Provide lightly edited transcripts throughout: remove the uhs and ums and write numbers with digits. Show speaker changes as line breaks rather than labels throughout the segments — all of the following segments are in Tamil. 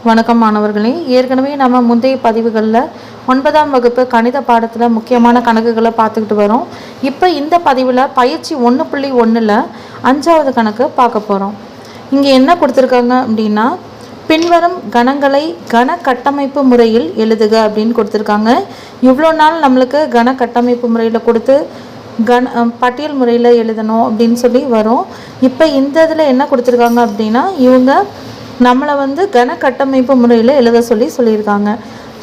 வணக்கம் மாணவர்களே. ஏற்கனவே நம்ம முந்தைய பதிவுகளில் 9ஆம் வகுப்பு கணித பாடத்தில் முக்கியமான கணக்குகளை பார்த்துக்கிட்டு வரோம். இப்போ இந்த பதிவில் பயிற்சி 1.1ல் 5வது கணக்கு பார்க்க போகிறோம். இங்கே என்ன கொடுத்துருக்காங்க அப்படின்னா, பின்வரும் கணங்களை கன கட்டமைப்பு முறையில் எழுதுக அப்படின்னு கொடுத்துருக்காங்க. இவ்வளோ நாள் நம்மளுக்கு கன கட்டமைப்பு முறையில் கொடுத்து பட்டியல் முறையில் எழுதணும் அப்படின்னு சொல்லி வரும். இப்போ இந்த இதில் என்ன கொடுத்துருக்காங்க அப்படின்னா, இவங்க நம்மளை கன கட்டமைப்பு முறையில் எழுத சொல்லியிருக்காங்க.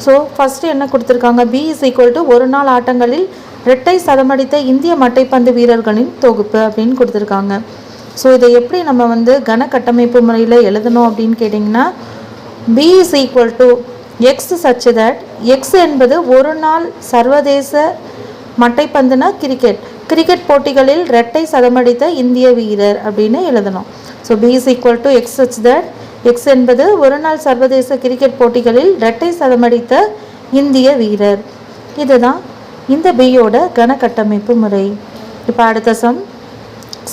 ஸோ ஃபஸ்ட்டு என்ன கொடுத்துருக்காங்க, B = ஒரு நாள் ஆட்டங்களில் இரட்டை சதமடித்த இந்திய மட்டைப்பந்து வீரர்களின் தொகுப்பு அப்படின்னு கொடுத்துருக்காங்க. ஸோ இதை எப்படி நம்ம கன கட்டமைப்பு முறையில் எழுதணும் அப்படின்னு கேட்டிங்கன்னா, B = X such that X என்பது ஒரு நாள் சர்வதேச மட்டைப்பந்துனா கிரிக்கெட் போட்டிகளில் இரட்டை சதமடித்த இந்திய வீரர் அப்படின்னு எழுதணும். So B = X such that X என்பது ஒரு நாள் சர்வதேச கிரிக்கெட் போட்டிகளில் இரட்டை சதமடித்த இந்திய வீரர். இதுதான் இந்த பியோட கன கட்டமைப்பு முறை. இப்போ அடுத்த சம்,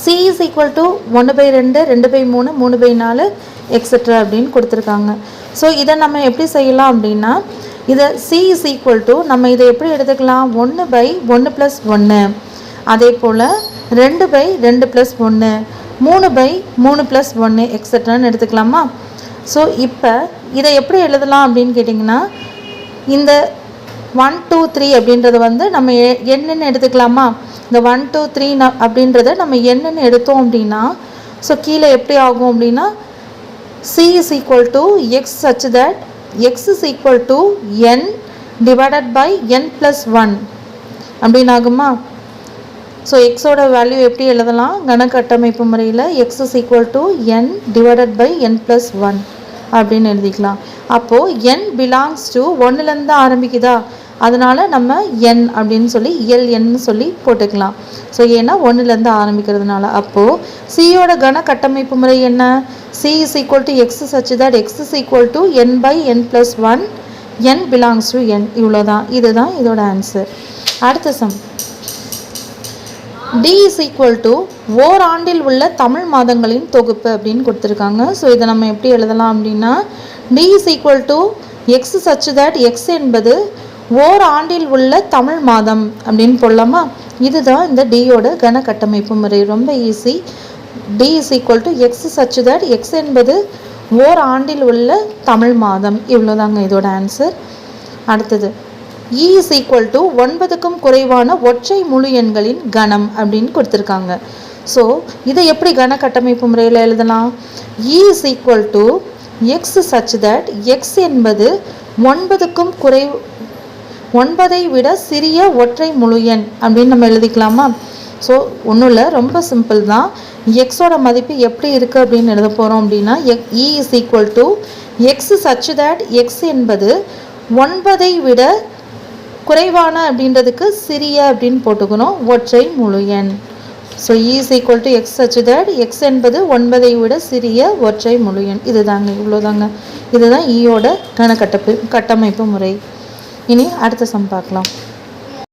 C = 1/2, 2/3, 3/4 எக்ஸெட்ரா அப்படின்னு கொடுத்துருக்காங்க. ஸோ இதை நம்ம எப்படி செய்யலாம் அப்படின்னா, இதை C = நம்ம இதை எப்படி எடுத்துக்கலாம், 1/1 + 1, அதே போல் 2/2 + 1, 3/3 + 1 எக்ஸெட்ரான்னு எடுத்துக்கலாமா. ஸோ இப்போ இதை எப்படி எழுதலாம் அப்படின்னு கேட்டிங்கன்னா, இந்த 1 2 3 அப்படின்றத நம்ம என்னன்னு எடுத்துக்கலாமா. இந்த 1 2 3 அப்படின்றத நம்ம என்னன்னு எடுத்தோம் அப்படின்னா, ஸோ கீழே எப்படி ஆகும் அப்படின்னா, C = X such that X = n divided by n + 1 அப்படின்னு ஆகுமா. ஸோ எக்ஸோட வேல்யூ எப்படி எழுதலாம் கன கட்டமைப்பு முறையில், X = n divided by n + 1 அப்படின்னு எழுதிக்கலாம். அப்போது n belongs to 1லேருந்து தான் ஆரம்பிக்குதா, அதனால் நம்ம n அப்படின்னு சொல்லி LN சொல்லி போட்டுக்கலாம். ஸோ ஏன்னா 1லேருந்து ஆரம்பிக்கிறதுனால. அப்போது சியோட கன கட்டமைப்பு முறை என்ன, C = X such that X = n/n + 1, n belongs to n. இவ்வளோதான். இதுதான் இதோட ஆன்சர். அடுத்த சம், D = ஓராண்டில் உள்ள தமிழ் மாதங்களின் தொகுப்பு அப்படின்னு கொடுத்துருக்காங்க. ஸோ இதை நம்ம எப்படி எழுதலாம் அப்படின்னா, D = X such that X என்பது ஓராண்டில் உள்ள தமிழ் மாதம் அப்படின்னு போடலாமா. இதுதான் இந்த டியோட கன கட்டமைப்பு முறை. ரொம்ப easy. D = X such that X என்பது ஓராண்டில் உள்ள தமிழ் மாதம். இவ்வளோதாங்க இதோட ஆன்சர். அடுத்தது, E = 9க்கும் குறைவான ஒற்றை முழு எண்களின் கணம் அப்படின்னு கொடுத்துருக்காங்க. ஸோ இதை எப்படி கன கட்டமைப்பு முறையில் எழுதலாம், E = X such that X என்பது 9ஐ விட சிறிய ஒற்றை முழு எண் அப்படின்னு நம்ம எழுதிக்கலாமா. ஸோ ஒன்றும் இல்லை, ரொம்ப சிம்பிள் தான். எக்ஸோட மதிப்பு எப்படி இருக்குது அப்படின்னு எழுத போகிறோம் அப்படின்னா, E = X such that X என்பது 9ஐ விட குறைவான அப்படின்றதுக்கு சிறிய அப்படின்னு போட்டுக்கணும், ஒற்றை முழு எண். So E = X such that X என்பது 9ஐ விட சிறிய ஒற்றை முழு எண். இதுதாங்க, இவ்வளோதாங்க. இதுதான் ஈயோட கன கட்டமைப்பு முறை. இனி அடுத்த சம் பார்க்கலாம்.